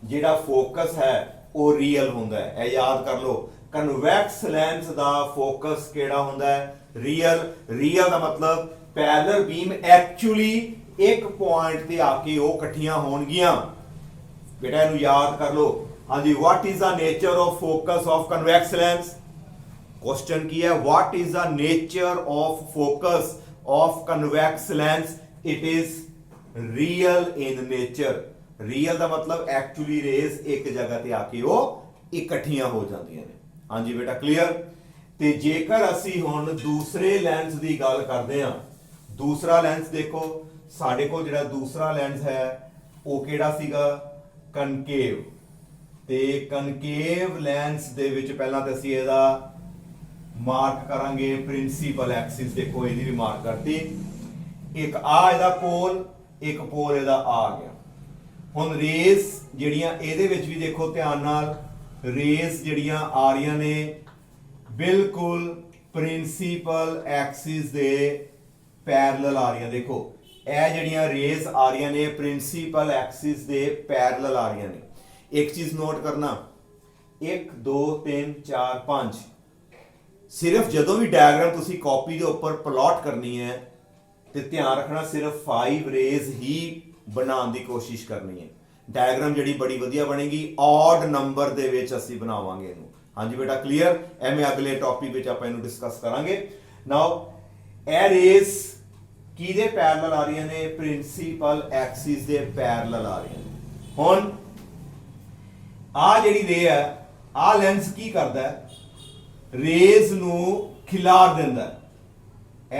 S1: ਜਿਹੜਾ ਫੋਕਸ ਹੈ ਉਹ ਰੀਅਲ ਹੁੰਦਾ ਹੈ। ਇਹ ਯਾਦ ਕਰ ਲਓ, ਕਨਵੈਕਸ ਲੈਂਸ ਦਾ ਫੋਕਸ ਕਿਹੜਾ ਹੁੰਦਾ ਹੈ, ਰੀਅਲ। ਰੀਅਲ ਦਾ ਮਤਲਬ ਪੈਰਲਲ ਬੀਮ ਐਕਚੁਅਲੀ ਇੱਕ ਪੁਆਇੰਟ ਤੇ ਆ ਕੇ ਉਹ ਇਕੱਠੀਆਂ ਹੋਣਗੀਆਂ। ਬੇਟਾ ਇਹਨੂੰ ਯਾਦ ਕਰ ਲਓ। ਹਾਂਜੀ, what is the nature of focus of convex lens? Question की है, what is the nature of focus of convex lens? It is real in nature। real ਦਾ ਮਤਲਬ ਐਕਚੁਅਲੀ ਰੇਜ਼ ਇੱਕ ਜਗ੍ਹਾ ਤੇ ਆ ਕੇ ਉਹ ਇਕੱਠੀਆਂ ਹੋ ਜਾਂਦੀਆਂ ਨੇ। ਹਾਂਜੀ ਬੇਟਾ ਕਲੀਅਰ। ਤੇ ਜੇਕਰ ਅਸੀਂ ਹੁਣ ਦੂਸਰੇ ਲੈਂਸ ਦੀ ਗੱਲ ਕਰਦੇ ਹਾਂ, ਦੂਸਰਾ ਲੈਂਸ ਦੇਖੋ ਸਾਡੇ ਕੋਲ ਜਿਹੜਾ ਦੂਸਰਾ ਲੈਂਸ ਹੈ ਉਹ ਕਿਹੜਾ ਸੀਗਾ, ਕਨਕੇਵ। ਤੇ ਕਨਕੇਵ ਲੈਂਸ ਦੇ ਵਿੱਚ ਪਹਿਲਾਂ ਤਾਂ ਅਸੀਂ ਇਹਦਾ ਮਾਰਕ ਕਰਾਂਗੇ ਪ੍ਰਿੰਸੀਪਲ ਐਕਸਿਸ। ਦੇਖੋ ਇਹਦੀ ਵੀ ਮਾਰਕ ਕਰਤੀ, ਇੱਕ ਆ ਇਹਦਾ ਪੋਲ, ਇੱਕ ਪੋਲ ਇਹਦਾ ਆ ਗਿਆ। ਹੁਣ ਰੇਜ਼ ਜਿਹੜੀਆਂ ਇਹਦੇ ਵਿੱਚ ਵੀ ਦੇਖੋ ਧਿਆਨ ਨਾਲ, ਰੇਜ਼ ਜਿਹੜੀਆਂ ਆ ਰਹੀਆਂ ਨੇ ਬਿਲਕੁਲ ਪ੍ਰਿੰਸੀਪਲ ਐਕਸਿਸ ਦੇ ਪੈਰਲਲ ਆ ਰਹੀਆਂ। ਦੇਖੋ ਇਹ ਜਿਹੜੀਆਂ ਰੇਜ਼ ਆ ਰਹੀਆਂ ਨੇ ਪ੍ਰਿੰਸੀਪਲ ਐਕਸਿਸ ਦੇ ਪੈਰਲਲ ਆ ਰਹੀਆਂ ਨੇ। ਇੱਕ ਚੀਜ਼ ਨੋਟ ਕਰਨਾ, 1 2 3 4 5, ਸਿਰਫ ਜਦੋਂ ਵੀ ਡਾਇਗਰਾਮ ਤੁਸੀਂ ਕਾਪੀ ਦੇ ਉੱਪਰ ਪਲਾਟ ਕਰਨੀ ਹੈ ਤੇ ਧਿਆਨ ਰੱਖਣਾ ਸਿਰਫ 5 ਰੇਜ਼ ਹੀ ਬਣਾਉਣ ਦੀ ਕੋਸ਼ਿਸ਼ ਕਰਨੀ ਹੈ। ਡਾਇਗਰਾਮ ਜਿਹੜੀ ਬੜੀ ਵਧੀਆ ਬਣੇਗੀ, ਔਡ ਨੰਬਰ ਦੇ ਵਿੱਚ ਅਸੀਂ ਬਣਾਵਾਂਗੇ ਇਹਨੂੰ। ਹਾਂਜੀ ਬੇਟਾ ਕਲੀਅਰ। ਐਵੇਂ ਅਗਲੇ ਟੌਪਿਕ ਵਿੱਚ ਆਪਾਂ ਇਹਨੂੰ ਡਿਸਕਸ ਕਰਾਂਗੇ। ਨਾਓ ਇਹ ਰੇਜ਼ ਕਿਹਦੇ ਪੈਰਲਲ ਆ ਰਹੀਆਂ ਨੇ, ਪ੍ਰਿੰਸੀਪਲ ਐਕਸਿਸ ਦੇ ਪੈਰਲਲ ਆ ਰਹੀਆਂ ਨੇ। ਹੁਣ ਆ ਜਿਹੜੀ ਰੇ ਹੈ, ਆ ਲੈਂਸ ਕੀ ਕਰਦਾ ਹੈ, ਰੇਜ਼ ਨੂੰ ਖਿਲਾਰ ਦਿੰਦਾ ਹੈ।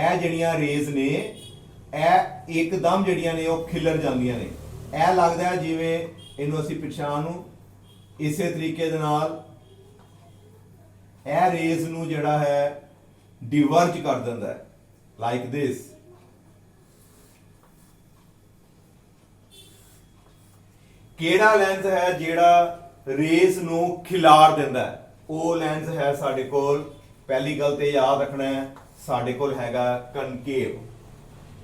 S1: ਇਹ ਜਿਹੜੀਆਂ ਰੇਜ਼ ਨੇ ਇਹ ਇੱਕਦਮ ਜਿਹੜੀਆਂ ਨੇ ਉਹ ਖਿਲਰ ਜਾਂਦੀਆਂ ਨੇ। ਇਹ ਲੱਗਦਾ ਹੈ ਜਿਵੇਂ ਇਹਨੂੰ ਅਸੀਂ ਪਛਾਣ ਨੂੰ ਇਸੇ ਤਰੀਕੇ ਦੇ ਨਾਲ ਇਹ ਰੇਜ਼ ਨੂੰ ਜਿਹੜਾ ਹੈ ਡਿਵਰਜ ਕਰ ਦਿੰਦਾ ਹੈ ਲਾਈਕ ਦਿਸ। ਕਿਹੜਾ ਲੈਂਸ ਹੈ ਜਿਹੜਾ ਰੇਜ਼ ਨੂੰ ਖਿਲਾਰ ਦਿੰਦਾ ਹੈ? ਉਹ ਲੈਂਸ ਹੈ ਸਾਡੇ ਕੋਲ, ਪਹਿਲੀ ਗੱਲ ਤੇ ਯਾਦ ਰੱਖਣਾ ਹੈ, ਸਾਡੇ ਕੋਲ ਹੈਗਾ ਕਨਕੇਵ।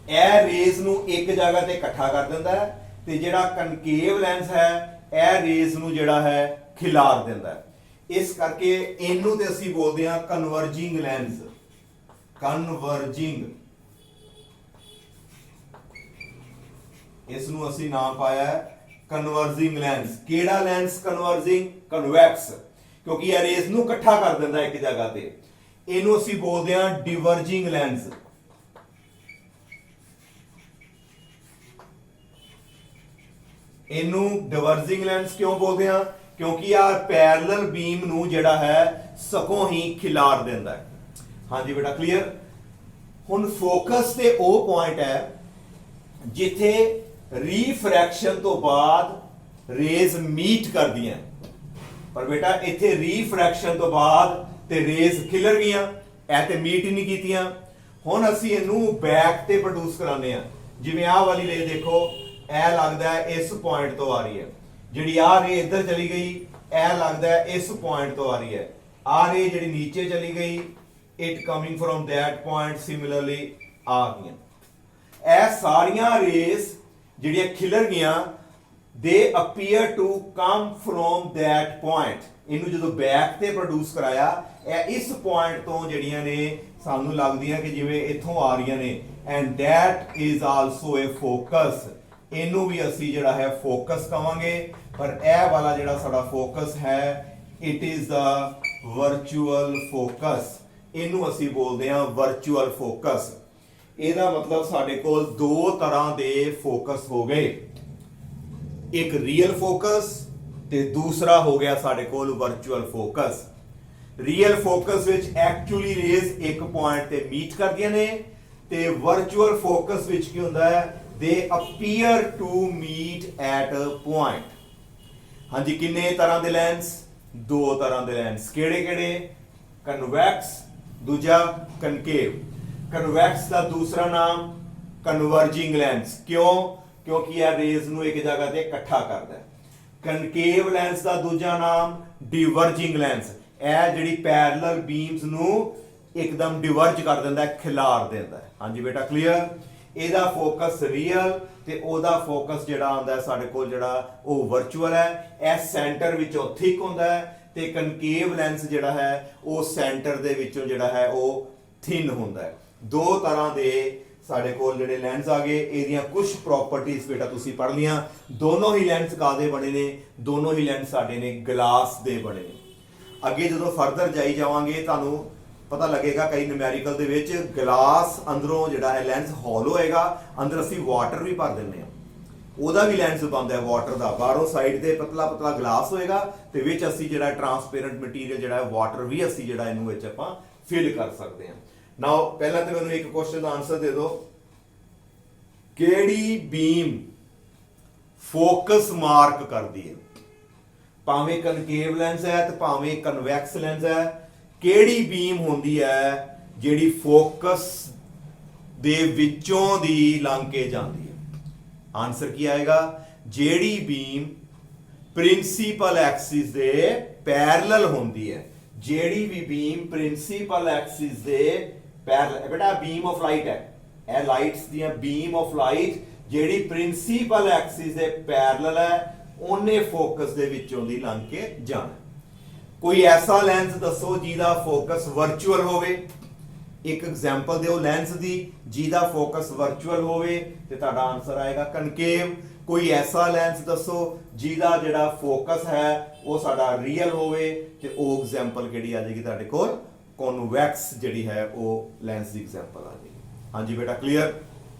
S1: ਇਹ ਰੇਜ਼ ਨੂੰ ਇੱਕ ਜਗ੍ਹਾ ਤੇ ਇਕੱਠਾ ਕਰ ਦਿੰਦਾ ਹੈ ਤੇ ਜਿਹੜਾ ਕਨਕੇਵ ਲੈਂਸ ਹੈ ਇਹ ਰੇਜ਼ ਨੂੰ ਜਿਹੜਾ ਹੈ ਖਿਲਾਰ ਦਿੰਦਾ ਹੈ। ਇਸ ਕਰਕੇ ਇਹਨੂੰ ਤੇ ਅਸੀਂ ਬੋਲਦੇ ਹਾਂ ਕਨਵਰਜਿੰਗ ਲੈਂਸ। ਕਨਵਰਜਿੰਗ, ਇਸ ਨੂੰ ਅਸੀਂ ਨਾਮ ਪਾਇਆ ਹੈ ਕਨਵਰਜਿੰਗ ਲੈਂਸ। ਕਿਹੜਾ ਲੈਂਸ ਕਨਵਰਜਿੰਗ? ਕਨਵੈਕਸ, ਕਿਉਂਕਿ ਇਹ ਰੇਜ਼ ਨੂੰ ਇਕੱਠਾ ਕਰ ਦਿੰਦਾ ਇੱਕ ਜਗ੍ਹਾ ਤੇ। ਇਹਨੂੰ ਅਸੀਂ ਬੋਲਦੇ ਹਾਂ ਡਿਵਰਜਿੰਗ ਲੈਂਸ। ਇਹਨੂੰ ਡਿਵਰਜਿੰਗ ਲੈਂਸ ਕਿਉਂ ਬੋਲਦੇ ਹਾਂ? ਕਿਉਂਕਿ ਆ ਪੈਰਲਲ ਬੀਮ ਨੂੰ ਜਿਹੜਾ ਹੈ ਸਕੋਂ ਹੀ ਖਿਲਾਰ ਦਿੰਦਾ ਹੈ। ਹਾਂਜੀ ਬੇਟਾ ਕਲੀਅਰ। ਹੁਣ ਫੋਕਸ ਤੇ ਉਹ ਪੁਆਇੰਟ ਹੈ ਜਿੱਥੇ ਰੀਫਰੈਕਸ਼ਨ ਤੋਂ ਬਾਅਦ ਰੇਜ਼ ਮੀਟ ਕਰਦੀਆਂ, ਪਰ ਬੇਟਾ ਇੱਥੇ ਰੀਫਰੈਕਸ਼ਨ ਤੋਂ ਬਾਅਦ ਤੇ ਰੇਜ਼ ਖਿਲਰ ਗਈਆਂ, ਇਹ ਤੇ ਮੀਟ ਹੀ ਨਹੀਂ ਕੀਤੀਆਂ। ਹੁਣ ਅਸੀਂ ਇਹਨੂੰ ਬੈਕ ਤੇ ਪ੍ਰੋਡਿਊਸ ਕਰਾਉਂਦੇ ਆ। ਜਿਵੇਂ ਆਹ ਵਾਲੀ ਰੇ ਦੇਖੋ, ਇਹ ਲੱਗਦਾ ਹੈ ਇਸ ਪੁਆਇੰਟ ਤੋਂ ਆ ਰਹੀ ਹੈ, ਜਿਹੜੀ ਆ ਰੇ ਇੱਧਰ ਚਲੀ ਗਈ ਇਹ ਲੱਗਦਾ ਹੈ ਇਸ ਪੁਆਇੰਟ ਤੋਂ ਆ ਰਹੀ ਹੈ, ਆ ਰੇ ਜਿਹੜੀ ਨੀਚੇ ਚਲੀ ਗਈ it coming from that point, similarly ਆ ਗਈਆਂ। ਇਹ ਸਾਰੀਆਂ ਰੇਜ਼ ਜਿਹੜੀਆਂ ਖਿਲਰ ਗਈਆਂ they appear to come from that point। ਇਹਨੂੰ ਜਦੋਂ ਬੈਕ ਤੇ ਪ੍ਰੋਡਿਊਸ ਕਰਾਇਆ ਇਹ ਇਸ ਪੁਆਇੰਟ ਤੋਂ ਜਿਹੜੀਆਂ ਨੇ ਸਾਨੂੰ ਲੱਗਦੀਆਂ ਕਿ ਜਿਵੇਂ ਇੱਥੋਂ ਆ ਰਹੀਆਂ ਨੇ, and that is also a focus। ਇਹਨੂੰ ਵੀ ਅਸੀਂ ਜਿਹੜਾ ਹੈ ਫੋਕਸ ਕਵਾਂਗੇ, ਪਰ ਇਹ ਵਾਲਾ ਜਿਹੜਾ ਸਾਡਾ ਫੋਕਸ ਹੈ it is the virtual focus. ਇਹਨੂੰ ਅਸੀਂ ਬੋਲਦੇ ਹਾਂ ਵਰਚੁਅਲ ਫੋਕਸ। ਇਹਦਾ ਮਤਲਬ ਸਾਡੇ ਕੋਲ ਦੋ ਤਰ੍ਹਾਂ ਦੇ ਫੋਕਸ ਹੋ ਗਏ, ਇੱਕ ਰੀਅਲ ਫੋਕਸ ਤੇ ਦੂਸਰਾ ਹੋ ਗਿਆ ਸਾਡੇ ਕੋਲ ਵਰਚੁਅਲ ਫੋਕਸ। ਰੀਅਲ ਫੋਕਸ ਵਿੱਚ ਐਕਚੁਅਲੀ ਰੇਜ਼ ਇੱਕ ਪੁਆਇੰਟ ਤੇ ਮੀਟ ਕਰਦੀਆਂ ਨੇ, ਤੇ ਵਰਚੁਅਲ ਫੋਕਸ ਵਿੱਚ ਕੀ ਹੁੰਦਾ ਹੈ they appear to meet at a point। ਹਾਂਜੀ, ਕਿੰਨੇ ਤਰ੍ਹਾਂ ਦੇ ਲੈਂਸ? ਦੋ ਤਰ੍ਹਾਂ ਦੇ ਲੈਂਸ। ਕਿਹੜੇ ਕਿਹੜੇ? ਕਨਵੈਕਸ, ਦੂਜਾ ਕਨਕੇਵ। ਕਨਵੈਕਸ ਦਾ ਦੂਸਰਾ ਨਾਮ ਕਨਵਰਜਿੰਗ ਲੈਂਸ। ਕਿਉਂ? ਕਿਉਂਕਿ ਇਹ ਰੇਜ਼ ਨੂੰ ਇੱਕ ਜਗ੍ਹਾ ਤੇ ਇਕੱਠਾ ਕਰਦਾ ਹੈ। ਕਨਕੇਵ ਲੈਂਸ ਦਾ ਦੂਜਾ ਨਾਮ ਡਿਵਰਜਿੰਗ ਲੈਂਸ। ਇਹ ਜਿਹੜੀ ਪੈਰਲਲ ਬੀਮਸ ਨੂੰ ਇੱਕਦਮ ਡਿਵਰਜ ਕਰ ਦਿੰਦਾ ਹੈ, ਖਿਲਾਰ ਦਿੰਦਾ ਹੈ। ਹਾਂਜੀ ਬੇਟਾ ਕਲੀਅਰ। ਇਹਦਾ ਫੋਕਸ ਰੀਅਲ ਤੇ ਉਹਦਾ ਫੋਕਸ ਜਿਹੜਾ ਆਉਂਦਾ ਸਾਡੇ ਕੋਲ ਜਿਹੜਾ ਉਹ ਵਰਚੁਅਲ ਹੈ। ਇਹ ਸੈਂਟਰ ਵਿੱਚੋਂ ਥਿਕ ਹੁੰਦਾ ਹੈ ਤੇ ਕਨਕੇਵ ਲੈਂਸ ਜਿਹੜਾ ਹੈ ਉਹ ਸੈਂਟਰ ਦੇ ਵਿੱਚੋਂ ਜਿਹੜਾ ਹੈ ਉਹ ਥਿਨ ਹੁੰਦਾ ਹੈ। ਦੋ ਤਰ੍ਹਾਂ ਦੇ ਸਾਡੇ ਕੋਲ ਜਿਹੜੇ ਲੈਂਸ ਆ ਗਏ। ਇਹਦੀਆਂ ਕੁਝ ਪ੍ਰੋਪਰਟੀਆਂ ਬੇਟਾ ਤੁਸੀਂ ਪੜ੍ਹ ਲੀਆਂ। ਦੋਨੋਂ ਹੀ ਲੈਂਸ ਕਾਦੇ ਬਣੇ ਨੇ? ਦੋਨੋਂ ਹੀ ਲੈਂਸ ਸਾਡੇ ਨੇ ਗਲਾਸ ਦੇ ਬਣੇ ਨੇ। ਅੱਗੇ ਜਦੋਂ ਫਰਦਰ ਜਾਈ ਜਾਵਾਂਗੇ ਤੁਹਾਨੂੰ ਪਤਾ ਲੱਗੇਗਾ ਕਈ ਨਿਊਮੈਰੀਕਲ ਦੇ ਵਿੱਚ ਗਲਾਸ ਅੰਦਰੋਂ ਜਿਹੜਾ ਹੈ ਲੈਂਸ ਹੌਲ ਹੋਏਗਾ, ਅੰਦਰ ਅਸੀਂ ਵਾਟਰ ਵੀ ਭਰ ਦਿੰਦੇ ਹਾਂ, ਉਹਦਾ ਵੀ ਲੈਂਸ ਬਣਦਾ ਹੈ ਵਾਟਰ ਦਾ। ਬਾਹਰੋਂ ਸਾਈਡ ਤੇ ਪਤਲਾ ਪਤਲਾ ਗਲਾਸ ਹੋਏਗਾ ਤੇ ਵਿੱਚ ਅਸੀਂ ਜਿਹੜਾ ਟਰਾਂਸਪੇਰੈਂਟ ਮਟੀਰੀਅਲ ਜਿਹੜਾ ਹੈ ਵਾਟਰ ਵੀ ਅਸੀਂ ਜਿਹੜਾ ਇਹਨੂੰ ਵਿੱਚ ਆਪਾਂ ਫਿਲ ਕਰ ਸਕਦੇ ਹਾਂ। ਨਾਓ ਪਹਿਲਾਂ ਤੇ ਮੈਨੂੰ ਇੱਕ ਕੁਐਸਚਨ ਦਾ ਆਨਸਰ ਦੇ ਦਿਓ, ਕਿਹੜੀ ਬੀਮ ਫੋਕਸ ਮਾਰਕ ਕਰਦੀ ਹੈ? ਭਾਵੇਂ ਕਨਕੇਵ ਲੈਂਸ ਹੈ ਤੇ ਭਾਵੇਂ ਕਨਵੈਕਸ ਲੈਂਸ ਹੈ, ਕਿਹੜੀ ਬੀਮ ਹੁੰਦੀ ਹੈ ਜਿਹੜੀ ਫੋਕਸ ਦੇ ਵਿੱਚੋਂ ਦੀ ਲੰਘ ਕੇ ਜਾਂਦੀ ਹੈ? ਆਨਸਰ ਕੀ ਆਏਗਾ? ਜਿਹੜੀ ਬੀਮ ਪ੍ਰਿੰਸੀਪਲ ਐਕਸਿਸ ਦੇ ਪੈਰਲਲ ਹੁੰਦੀ ਹੈ। ਜਿਹੜੀ ਵੀ ਬੀਮ ਪ੍ਰਿੰਸੀਪਲ ਐਕਸਿਸ ਦੇ ਪੈਰਲਲ, ਬੇਟਾ ਬੀਮ ਆਫ ਲਾਈਟ ਹੈ, ਇਹ ਲਾਈਟਸ ਦੀਆਂ ਬੀਮ ਆਫ ਲਾਈਟ ਜਿਹੜੀ ਪ੍ਰਿੰਸੀਪਲ ਐਕਸਿਸ ਦੇ ਪੈਰਲਲ ਹੈ ਉਹਨੇ ਫੋਕਸ ਦੇ ਵਿੱਚੋਂ ਦੀ ਲੰਘ ਕੇ ਜਾਣਾ। ਕੋਈ ਐਸਾ ਲੈਂਸ ਦੱਸੋ ਜਿਹਦਾ ਫੋਕਸ ਵਰਚੁਅਲ ਹੋਵੇ। ਇੱਕ ਐਗਜ਼ਾਮਪਲ ਦਿਓ ਲੈਂਸ ਦੀ ਜਿਹਦਾ ਫੋਕਸ ਵਰਚੁਅਲ ਹੋਵੇ ਤੇ ਤੁਹਾਡਾ ਆਨਸਰ ਆਏਗਾ ਕਨਕੇਵ। ਕੋਈ ਐਸਾ ਲੈਂਸ ਦੱਸੋ ਜਿਹਦਾ ਜਿਹੜਾ ਫੋਕਸ ਹੈ ਉਹ ਸਾਡਾ ਰੀਅਲ ਹੋਵੇ ਤੇ ਉਹ ਐਗਜ਼ਾਮਪਲ ਕਿਹੜੀ ਆ ਜਾਏਗੀ ਤੁਹਾਡੇ ਕੋਲ? ਕਨਵੈਕਸ ਜਿਹੜੀ ਹੈ ਉਹ ਲੈਂਸ ਦੀ ਐਗਜ਼ਾਮਪਲ ਆ ਜਾਏਗੀ। ਹਾਂਜੀ ਬੇਟਾ ਕਲੀਅਰ।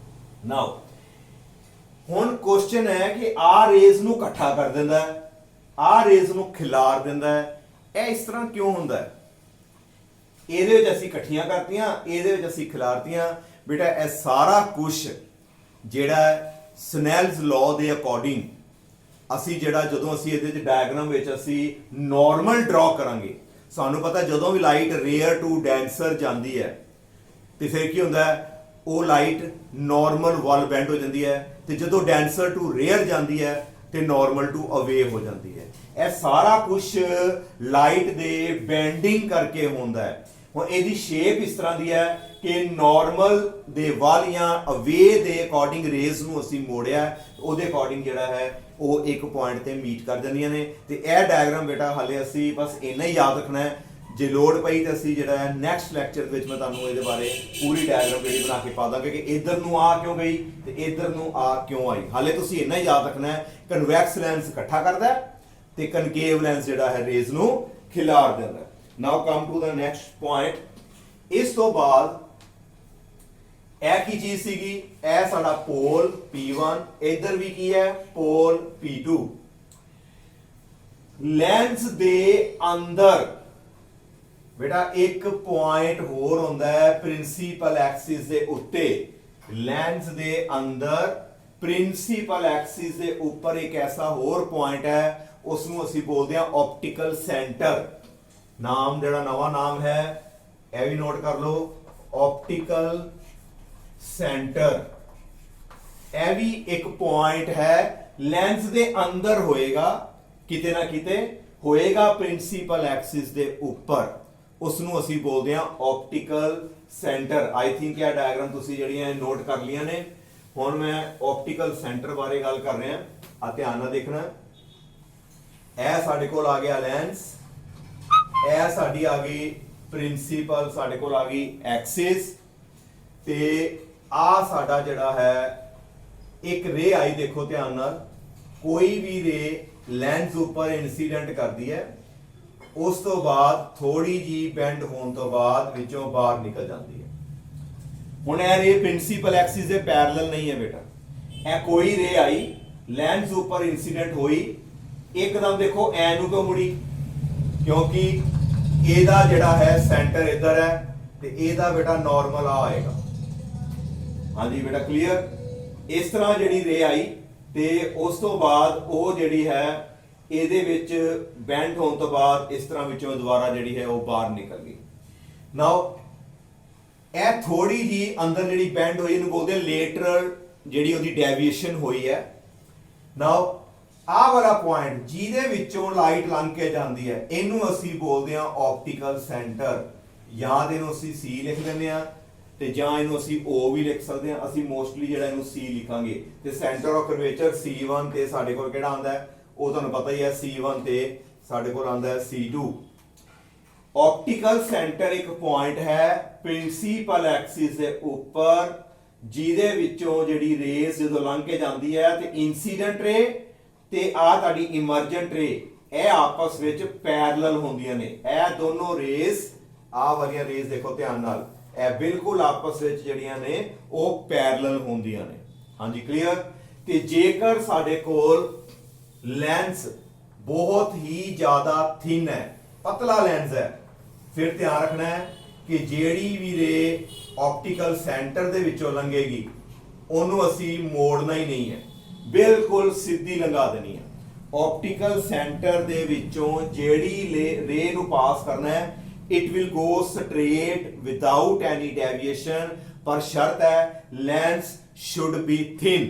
S1: ਨਾਓ ਹੁਣ ਕੁਐਸਚਨ ਹੈ ਕਿ ਆ ਰੇਜ਼ ਨੂੰ ਇਕੱਠਾ ਕਰ ਦਿੰਦਾ ਹੈ, ਆ ਰੇਜ਼ ਨੂੰ ਖਿਲਾਰ ਦਿੰਦਾ ਹੈ, ਇਹ ਇਸ ਤਰ੍ਹਾਂ ਕਿਉਂ ਹੁੰਦਾ ਹੈ? ਇਹਦੇ ਵਿੱਚ ਅਸੀਂ ਇਕੱਠੀਆਂ ਕਰਤੀਆਂ, ਇਹਦੇ ਵਿੱਚ ਅਸੀਂ ਖਿਲਾਰਤੀਆਂ। ਬੇਟਾ ਇਹ ਸਾਰਾ ਕੁਝ ਜਿਹੜਾ ਸਨੈਲਸ ਲਾਅ ਦੇ ਅਕੋਰਡਿੰਗ ਅਸੀਂ ਜਿਹੜਾ ਜਦੋਂ ਅਸੀਂ ਇਹਦੇ ਚ ਡਾਇਗਰਾਮ ਵਿੱਚ ਅਸੀਂ ਨਾਰਮਲ ਡਰਾ ਕਰਾਂਗੇ, ਸਾਨੂੰ ਪਤਾ ਜਦੋਂ ਵੀ ਲਾਈਟ ਰੇਅਰ ਟੂ ਡੈਂਸਰ ਜਾਂਦੀ ਹੈ ਤੇ ਫਿਰ ਕੀ ਹੁੰਦਾ ਹੈ, ਉਹ ਲਾਈਟ ਨਾਰਮਲ ਵੱਲ ਬੈਂਡ ਹੋ ਜਾਂਦੀ ਹੈ, ਤੇ ਜਦੋਂ ਡੈਂਸਰ ਟੂ ਰੇਅਰ ਜਾਂਦੀ ਹੈ ਤੇ ਨਾਰਮਲ ਟੂ ਅਵੇ ਹੋ ਜਾਂਦੀ ਹੈ। ਇਹ ਸਾਰਾ ਕੁਝ ਲਾਈਟ ਦੇ ਬੈਂਡਿੰਗ ਕਰਕੇ ਹੁੰਦਾ ਹੈ। ਹੁਣ ਇਹਦੀ ਸ਼ੇਪ ਇਸ ਤਰ੍ਹਾਂ ਦੀ ਹੈ ਕਿ ਨਾਰਮਲ ਦੇ ਵੱਲ ਜਾਂ ਅਵੇ ਦੇ ਅਕੋਰਡਿੰਗ ਰੇਜ਼ ਨੂੰ ਅਸੀਂ ਮੋੜਿਆ, ਉਹਦੇ ਅਕੋਰਡਿੰਗ ਜਿਹੜਾ ਹੈ ਉਹ ਇੱਕ ਪੁਆਇੰਟ ਤੇ ਮੀਟ ਕਰ ਜਾਂਦੀਆਂ ਨੇ। ਤੇ ਇਹ ਡਾਇਗਰਾਮ ਬੇਟਾ ਹਾਲੇ ਅਸੀਂ ਬਸ ਇੰਨਾ ਹੀ ਯਾਦ ਰੱਖਣਾ ਹੈ, ਜੇ ਲੋੜ ਪਈ ਤਾਂ ਅਸੀਂ ਜਿਹੜਾ ਹੈ ਨੈਕਸਟ ਲੈਕਚਰ ਵਿੱਚ ਮੈਂ ਤੁਹਾਨੂੰ ਇਹਦੇ ਬਾਰੇ ਪੂਰੀ ਡਾਇਗਰਾਮ ਜਿਹੜੀ ਬਣਾ ਕੇ ਪਾ ਦਾਂਗਾ ਕਿ ਇੱਧਰ ਨੂੰ ਆ ਕਿਉਂ ਗਈ ਤੇ ਇੱਧਰ ਨੂੰ ਆ ਕਿਉਂ ਆਈ। ਹਾਲੇ ਤੁਸੀਂ ਇੰਨਾ ਹੀ ਯਾਦ ਰੱਖਣਾ ਹੈ, ਕਨਵੈਕਸ ਲੈਂਸ ਇਕੱਠਾ ਕਰਦਾ ਹੈ ਤੇ ਕਨਕੇਵ ਲੈਂਸ ਜਿਹੜਾ ਹੈ ਰੇਜ਼ ਨੂੰ ਖਿਲਾਰ ਦਿੰਦਾ ਹੈ। Now come to the next point. ਇਸ ਤੋਂ ਬਾਅਦ ਇਹ ਕੀ ਚੀਜ਼ ਸੀਗੀ, ਇਹ ਸਾਡਾ ਪੋਲ P1, ਇੱਧਰ ਵੀ ਕੀ ਹੈ ਪੋਲ P2। ਲੈਂਸ ਦੇ ਅੰਦਰ ਬੇਟਾ ਇੱਕ ਪੁਆਇੰਟ ਹੋਰ ਹੁੰਦਾ ਹੈ ਪ੍ਰਿੰਸੀਪਲ ਐਕਸਿਸ ਦੇ ਉੱਤੇ। ਲੈਂਸ ਦੇ ਅੰਦਰ ਪ੍ਰਿੰਸੀਪਲ ਐਕਸਿਸ ਦੇ ਉੱਪਰ ਇੱਕ ਐਸਾ ਹੋਰ ਪੁਆਇੰਟ ਹੈ, ਉਸ ਨੂੰ ਅਸੀਂ ਬੋਲਦੇ ਹਾਂ ਆਪਟੀਕਲ ਸੈਂਟਰ। ਨਾਮ ਜਿਹੜਾ ਨਵਾਂ ਨਾਮ ਹੈ ਇਹ ਵੀ ਨੋਟ ਕਰ ਲਓ, ਆਪਟੀਕਲ ਸੈਂਟਰ। ਇਹ ਵੀ ਇੱਕ ਪੁਆਇੰਟ ਹੈ, ਲੈਂਸ ਦੇ ਅੰਦਰ ਹੋਏਗਾ, ਕਿਤੇ ਨਾ ਕਿਤੇ ਹੋਏਗਾ ਪ੍ਰਿੰਸੀਪਲ ਐਕਸਿਸ ਦੇ ਉੱਪਰ, ਉਸ ਨੂੰ ਅਸੀਂ ਬੋਲਦੇ ਹਾਂ ਆਪਟੀਕਲ ਸੈਂਟਰ। ਆਈ ਥਿੰਕ ਇਹ ਡਾਇਗਰਾਮ ਤੁਸੀਂ ਜਿਹੜੀਆਂ ਨੋਟ ਕਰ ਲਈਆਂ ਨੇ। ਹੁਣ ਮੈਂ ਆਪਟੀਕਲ ਸੈਂਟਰ ਬਾਰੇ ਗੱਲ ਕਰ ਰਿਹਾ, ਆ ਧਿਆਨ ਨਾਲ ਦੇਖਣਾ। ਇਹ ਸਾਡੇ ਕੋਲ ਆ ਗਿਆ ਲੈਂਸ, ਇਹ ਸਾਡੀ ਆ ਗਈ ਪ੍ਰਿੰਸੀਪਲ, ਸਾਡੇ ਕੋਲ ਆ ਗਈ ਐਕਸਿਸ, ਤੇ ਆ ਸਾਡਾ ਜਿਹੜਾ ਹੈ ਇੱਕ ਰੇ ਆਈ। ਦੇਖੋ ਧਿਆਨ ਨਾਲ, ਕੋਈ ਵੀ ਰੇ ਲੈਂਸ ਉੱਪਰ ਇਨਸੀਡੈਂਟ ਕਰਦੀ ਹੈ, ਉਸ ਤੋਂ ਬਾਅਦ ਥੋੜੀ ਜੀ ਬੈਂਡ ਹੋਣ ਤੋਂ ਬਾਅਦ ਵਿੱਚੋਂ ਬਾਹਰ ਨਿਕਲ ਜਾਂਦੀ ਹੈ। ਹੁਣ ਇਹ ਰੇ ਪ੍ਰਿੰਸੀਪਲ ਐਕਸਿਸ ਦੇ ਪੈਰਲਲ ਨਹੀਂ ਹੈ ਬੇਟਾ। ਇਹ ਕੋਈ ਰੇ ਆਈ, ਲੈਂਸ ਉੱਪਰ ਇਨਸੀਡੈਂਟ ਹੋਈ, ਇੱਕਦਮ ਦੇਖੋ ਐ ਨੂੰ ਕਿਉਂ ਮੁੜੀ, ਕਿਉਂਕਿ ਇਹਦਾ ਜਿਹੜਾ ਹੈ ਸੈਂਟਰ ਇੱਧਰ ਹੈ ਤੇ ਇਹਦਾ ਬੇਟਾ ਨਾਰਮਲ ਆ ਆਏਗਾ। ਹਾਂਜੀ ਬੇਟਾ ਕਲੀਅਰ। ਇਸ ਤਰ੍ਹਾਂ ਜਿਹੜੀ ਰੇ ਆਈ ਤੇ ਉਸ ਤੋਂ ਬਾਅਦ ਉਹ ਜਿਹੜੀ ਹੈ ਇਹਦੇ ਵਿੱਚ ਬੈਂਡ ਹੋਣ ਤੋਂ ਬਾਅਦ ਇਸ ਤਰ੍ਹਾਂ ਵਿੱਚੋਂ ਦੁਬਾਰਾ ਜਿਹੜੀ ਹੈ ਉਹ ਬਾਹਰ ਨਿਕਲ ਗਈ। ਨਾਓ ਇਹ ਥੋੜੀ ਜੀ ਅੰਦਰ ਜਿਹੜੀ ਬੈਂਡ ਹੋਈ ਇਹਨੂੰ ਬੋਲਦੇ ਆ ਲੇਟਰਲ, ਜਿਹੜੀ ਉਹਦੀ ਡੈਵੀਏਸ਼ਨ ਹੋਈ ਹੈ। ਨਾਓ ਆਹ ਵਾਲਾ ਪੁਆਇੰਟ ਜਿਹਦੇ ਵਿੱਚੋਂ ਲਾਈਟ ਲੰਘ ਕੇ ਜਾਂਦੀ ਹੈ, ਇਹਨੂੰ ਅਸੀਂ ਬੋਲਦੇ ਹਾਂ ਆਪਟੀਕਲ ਸੈਂਟਰ। ਜਾਂ ਇਹਨੂੰ ਅਸੀਂ C ਲਿਖ ਦਿੰਦੇ ਆ ਤੇ ਜਾਂ ਇਹਨੂੰ ਅਸੀਂ O ਵੀ ਲਿਖ ਸਕਦੇ ਹਾਂ। ਅਸੀਂ ਮੋਸਟਲੀ ਜਿਹੜਾ ਇਹਨੂੰ C ਲਿਖਾਂਗੇ। ਤੇ ਸੈਂਟਰ ਆਫ ਕਰਵੇਚਰ C1 ਤੇ ਸਾਡੇ ਕੋਲ ਕਿਹੜਾ ਆਉਂਦਾ ਹੈ, ਉਹ ਤੁਹਾਨੂੰ ਪਤਾ ਹੀ ਹੈ, C1 ਤੇ ਸਾਡੇ ਕੋਲ ਆਉਂਦਾ ਹੈ C2। ਆਪਟੀਕਲ ਸੈਂਟਰ ਇੱਕ ਪੁਆਇੰਟ ਹੈ ਪ੍ਰਿੰਸੀਪਲ ਐਕਸਿਸ ਦੇ ਉੱਪਰ, ਜਿਹਦੇ ਵਿੱਚੋਂ ਜਿਹੜੀ ਰੇਜ਼ ਜਦੋਂ ਲੰਘ ਕੇ ਜਾਂਦੀ ਹੈ ਤੇ ਇਨਸੀਡੈਂਟ ਰੇ ਤੇ ਆ ਤੁਹਾਡੀ ਇਮਰਜੈਂਟ ਰੇ, ਇਹ ਆਪਸ ਵਿੱਚ ਪੈਰਲਲ ਹੁੰਦੀਆਂ ਨੇ। ਇਹ ਦੋਨੋਂ ਰੇਜ਼, ਆ ਵਾਲੀਆਂ ਰੇਜ਼ ਦੇਖੋ ਧਿਆਨ ਨਾਲ, ਇਹ ਬਿਲਕੁਲ ਆਪਸ ਵਿੱਚ ਜਿਹੜੀਆਂ ਨੇ ਉਹ ਪੈਰਲਲ ਹੁੰਦੀਆਂ ਨੇ। ਹਾਂਜੀ ਕਲੀਅਰ। ਤੇ ਜੇਕਰ ਸਾਡੇ ਕੋਲ ਲੈਂਸ ਬਹੁਤ ਹੀ ਜ਼ਿਆਦਾ ਥਿਨ ਹੈ, ਪਤਲਾ ਲੈਂਸ ਹੈ, ਫਿਰ ਧਿਆਨ ਰੱਖਣਾ ਹੈ ਕਿ ਜਿਹੜੀ ਵੀ ਰੇ ਆਪਟੀਕਲ ਸੈਂਟਰ ਦੇ ਵਿੱਚੋਂ ਲੰਘੇਗੀ ਉਹਨੂੰ ਅਸੀਂ ਮੋੜਨਾ ਹੀ ਨਹੀਂ ਹੈ, ਬਿਲਕੁਲ ਸਿੱਧੀ ਲੰਘਾ ਦੇਣੀ ਹੈ। ਆਪਟੀਕਲ ਸੈਂਟਰ ਦੇ ਵਿੱਚੋਂ ਜਿਹੜੀ ਰੇ ਨੂੰ ਪਾਸ ਕਰਨਾ ਹੈ, it will go straight without any deviation, ਪਰ ਸ਼ਰਤ ਹੈ lens should be thin।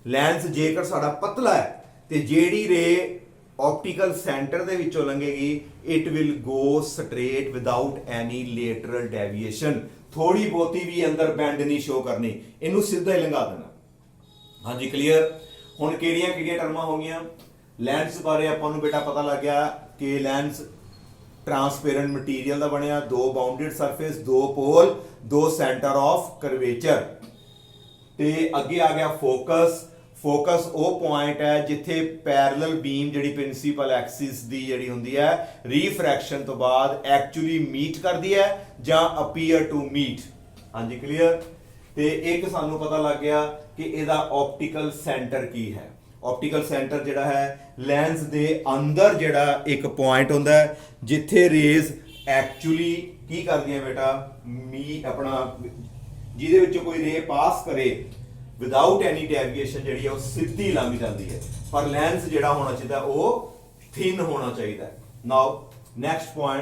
S1: Lens ਜੇਕਰ ਸਾਡਾ ਪਤਲਾ ਹੈ ਤੇ ਜਿਹੜੀ ਰੇ ਆਪਟੀਕਲ ਸੈਂਟਰ ਦੇ ਵਿੱਚੋਂ ਲੰਘੇਗੀ it will go straight without any lateral deviation, ਥੋੜੀ ਬਹੁਤੀ ਵੀ ਅੰਦਰ ਬੈਂਡ ਨਹੀਂ ਸ਼ੋ ਕਰਨੀ, ਇਹਨੂੰ ਸਿੱਧਾ ਹੀ ਲੰਘਾ ਦੇਣਾ। ਹਾਂਜੀ ਕਲੀਅਰ। ਹੁਣ ਕਿਹੜੀਆਂ ਕਿਹੜੀਆਂ ਟਰਮਾਂ ਹੋ ਗਈਆਂ ਲੈਂਸ ਬਾਰੇ? ਆਪਾਂ ਨੂੰ ਬੇਟਾ ਪਤਾ ਲੱਗ ਗਿਆ ਕਿ ਲੈਂਸ ਟ੍ਰਾਂਸਪੇਰੈਂਟ ਮਟੀਰੀਅਲ ਦਾ ਬਣਿਆ, ਦੋ ਬਾਉਂਡਡ ਸਰਫੇਸ, ਦੋ ਪੋਲ, ਦੋ ਸੈਂਟਰ ਆਫ ਕਰਵੇਚਰ। ਤੇ ਅੱਗੇ ਆ ਗਿਆ ਫੋਕਸ। ਫੋਕਸ ਉਹ ਪੁਆਇੰਟ ਹੈ ਜਿੱਥੇ ਪੈਰਲਲ ਬੀਮ ਜਿਹੜੀ ਪ੍ਰਿੰਸੀਪਲ ਐਕਸਿਸ ਦੀ ਜਿਹੜੀ ਹੁੰਦੀ ਹੈ ਰੀਫਰੈਕਸ਼ਨ ਤੋਂ ਬਾਅਦ ਐਕਚੁਅਲੀ ਮੀਟ ਕਰਦੀ ਹੈ ਜਾਂ ਅਪੀਅਰ ਟੂ ਮੀਟ। ਹਾਂਜੀ ਕਲੀਅਰ। ਤੇ ਇੱਕ ਸਾਨੂੰ ਪਤਾ ਲੱਗ ਗਿਆ ਕਿ ਇਹਦਾ ਆਪਟੀਕਲ ਸੈਂਟਰ ਕੀ ਹੈ। ਆਪਟੀਕਲ ਸੈਂਟਰ ਜਿਹੜਾ ਹੈ ਲੈਂਸ ਦੇ ਅੰਦਰ ਜਿਹੜਾ ਇੱਕ ਪੁਆਇੰਟ ਹੁੰਦਾ ਹੈ ਜਿੱਥੇ ਰੇਜ਼ ਐਕਚੁਅਲੀ ਕੀ ਕਰਦੀਆਂ ਬੇਟਾ, ਆਪਣਾ ਜਿਹਦੇ ਵਿੱਚੋਂ ਕੋਈ ਰੇ ਪਾਸ ਕਰੇ ਵਿਦਆਊਟ ਐਨੀ ਡੈਵੀਏਸ਼ਨ ਜਿਹੜੀ ਹੈ ਉਹ ਸਿੱਧੀ ਲੰਘ ਜਾਂਦੀ ਹੈ, ਪਰ ਲੈਂਸ ਜਿਹੜਾ ਹੋਣਾ ਚਾਹੀਦਾ ਉਹ ਥਿਨ ਹੋਣਾ ਚਾਹੀਦਾ। ਨਾਓ ਨੈਕਸਟ ਪੁਆਇੰਟ